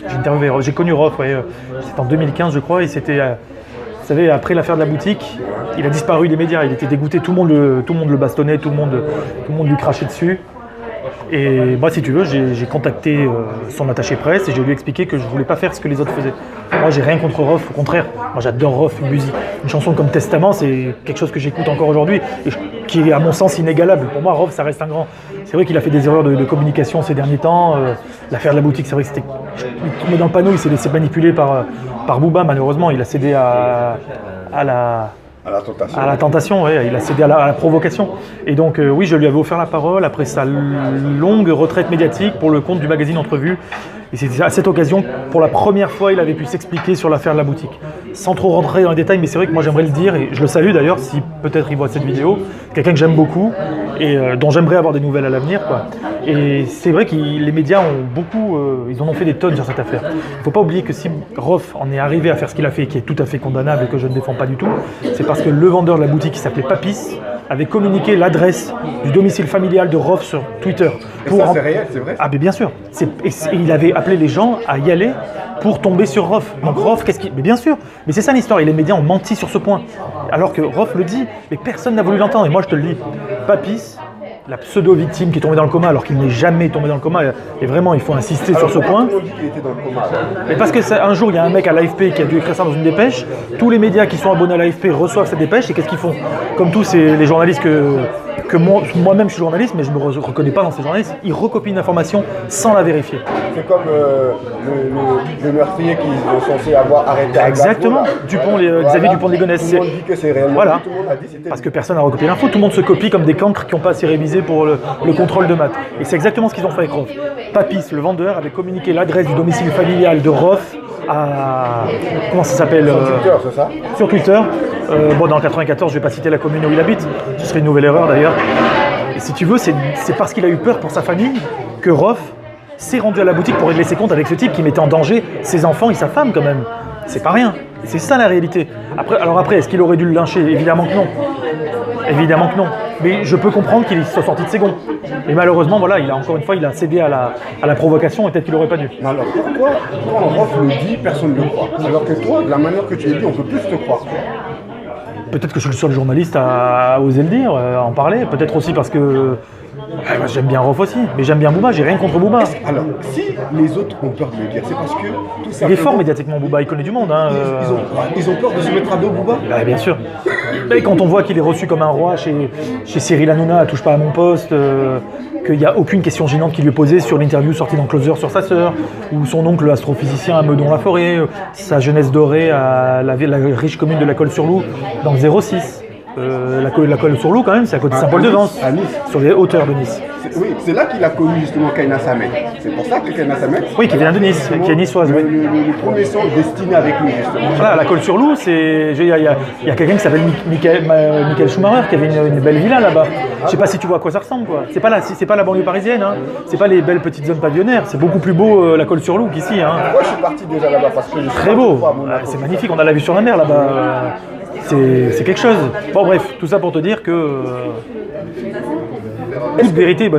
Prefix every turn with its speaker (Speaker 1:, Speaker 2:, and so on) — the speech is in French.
Speaker 1: J'ai interviewé Rof, j'ai connu Rof, ouais, c'était en 2015 je crois, et c'était, vous savez, après l'affaire de la boutique, il a disparu des médias, il était dégoûté, tout le monde le bastonnait, tout le monde lui crachait dessus. Et moi, si tu veux, j'ai contacté son attaché presse et je lui ai expliqué que je voulais pas faire ce que les autres faisaient. Moi, j'ai rien contre Rof, au contraire. Moi, j'adore Rof, une musique. Une chanson comme Testament, c'est quelque chose que j'écoute encore aujourd'hui et qui est, à mon sens, inégalable. Pour moi, Rof, ça reste un grand. C'est vrai qu'il a fait des erreurs de communication ces derniers temps. L'affaire de la boutique, c'est vrai que c'était. Il tombait dans le panneau, il s'est laissé manipuler par Booba, malheureusement. Il a cédé à la tentation, ouais, il a cédé à la provocation. Et donc, oui, je lui avais offert la parole après sa longue retraite médiatique pour le compte du magazine Entrevue. Et c'était à cette occasion, pour la première fois, il avait pu s'expliquer sur l'affaire de la boutique. Sans trop rentrer dans les détails, mais c'est vrai que moi j'aimerais le dire, et je le salue d'ailleurs, si peut-être il voit cette vidéo, quelqu'un que j'aime beaucoup et dont j'aimerais avoir des nouvelles à l'avenir, quoi. Et c'est vrai que les médias ont beaucoup, ils en ont fait des tonnes sur cette affaire. Il ne faut pas oublier que si Rof en est arrivé à faire ce qu'il a fait, qui est tout à fait condamnable et que je ne défends pas du tout, c'est parce que le vendeur de la boutique, qui s'appelait Papis, avait communiqué l'adresse du domicile familial de Rof sur Twitter.
Speaker 2: Et ça, c'est réel, c'est vrai?
Speaker 1: Ah, mais bien sûr. Et il avait appelé les gens à y aller pour tomber sur Rof. Donc Rof, qu'est-ce qu'il... Mais bien sûr. Mais c'est ça l'histoire. Et les médias ont menti sur ce point. Alors que Rof le dit, mais personne n'a voulu l'entendre. Et moi, je te le dis. Papis, la pseudo-victime qui est tombée dans le coma alors qu'il n'est jamais tombé dans le coma, et vraiment il faut insister sur ce point.
Speaker 2: Tout le monde dit qu'il était dans le coma.
Speaker 1: Mais parce que un jour il y a un mec à l'AFP qui a dû écrire ça dans une dépêche, tous les médias qui sont abonnés à l'AFP reçoivent cette dépêche et qu'est-ce qu'ils font? Comme tous les journalistes que moi-même je suis journaliste mais je ne me reconnais pas dans ces journalistes, ils recopient une information sans la vérifier.
Speaker 2: C'est comme le meurtrier qu'ils sont censés avoir arrêté à
Speaker 1: Exactement, Xavier Dupont de Ligonnès.
Speaker 2: Tout le monde dit que c'est réellement.
Speaker 1: Voilà.
Speaker 2: Tout le monde a dit c'était.
Speaker 1: Parce que personne n'a recopié l'info, tout le monde se copie comme des cancres qui n'ont pas assez révisé pour le contrôle de maths. Et c'est exactement ce qu'ils ont fait avec Rof. Papis, le vendeur, avait communiqué l'adresse du domicile familial de Rof à... Comment ça s'appelle
Speaker 2: Sur Twitter, c'est ça?
Speaker 1: Sur Twitter. Bon, dans le 94, je ne vais pas citer la commune où il habite, ce serait une nouvelle erreur d'ailleurs. Et si tu veux, c'est parce qu'il a eu peur pour sa famille que Rof s'est rendu à la boutique pour régler ses comptes avec ce type qui mettait en danger ses enfants et sa femme quand même. C'est pas rien. C'est ça la réalité. Après, est-ce qu'il aurait dû le lyncher? Évidemment que non. Évidemment que non. Mais je peux comprendre qu'il soit sorti de ses gonds. Et malheureusement, voilà, encore une fois, il a cédé à la provocation et peut-être qu'il n'aurait pas dû.
Speaker 2: Mais alors pourquoi, quand Rof le dit, personne ne le croit? Alors que toi, de la manière que tu l'as dit, on peut plus te croire.
Speaker 1: Peut-être que je suis le seul journaliste à oser le dire, à en parler. Peut-être aussi parce que moi, j'aime bien Rof aussi, mais j'aime bien Booba, j'ai rien contre Booba.
Speaker 2: Alors, si les autres ont peur de le dire, c'est parce que tout ça.
Speaker 1: Il est fort médiatiquement, Booba, il connaît du monde. Hein,
Speaker 2: ils ont peur de se mettre à dos, Booba?
Speaker 1: Bah, bien sûr. Mais quand on voit qu'il est reçu comme un roi chez Cyril Hanouna, touche pas à mon poste, qu'il n'y a aucune question gênante qui lui est posée sur l'interview sortie dans Closer sur sa sœur, ou son oncle astrophysicien à Meudon-la-Forêt, sa jeunesse dorée à la riche commune de la Colle-sur-Loup dans le 06. La Colle-sur-Loup quand même, c'est à côté de Saint-Paul-de-Vence, sur les hauteurs de Nice.
Speaker 2: Oui, c'est là qu'il a connu justement Kaina Samet. C'est pour ça que Kaina Samet...
Speaker 1: Oui, qui vient de Nice, qui est niçoise.
Speaker 2: Le premier son destiné avec lui justement.
Speaker 1: Voilà, la Colle-sur-Loup, il y a quelqu'un qui s'appelle Michael Schumacher qui avait une belle villa là-bas. Je sais pas si tu vois à quoi ça ressemble, quoi. C'est pas la banlieue parisienne, hein. C'est pas les belles petites zones pavillonnaires. C'est beaucoup plus beau la Colle-sur-Loup qu'ici. Hein.
Speaker 2: Moi je suis parti déjà là-bas parce que...
Speaker 1: Très beau, c'est magnifique, on a la vue sur la mer là-bas. C'est quelque chose. Bon bref, tout ça pour te dire que toute vérité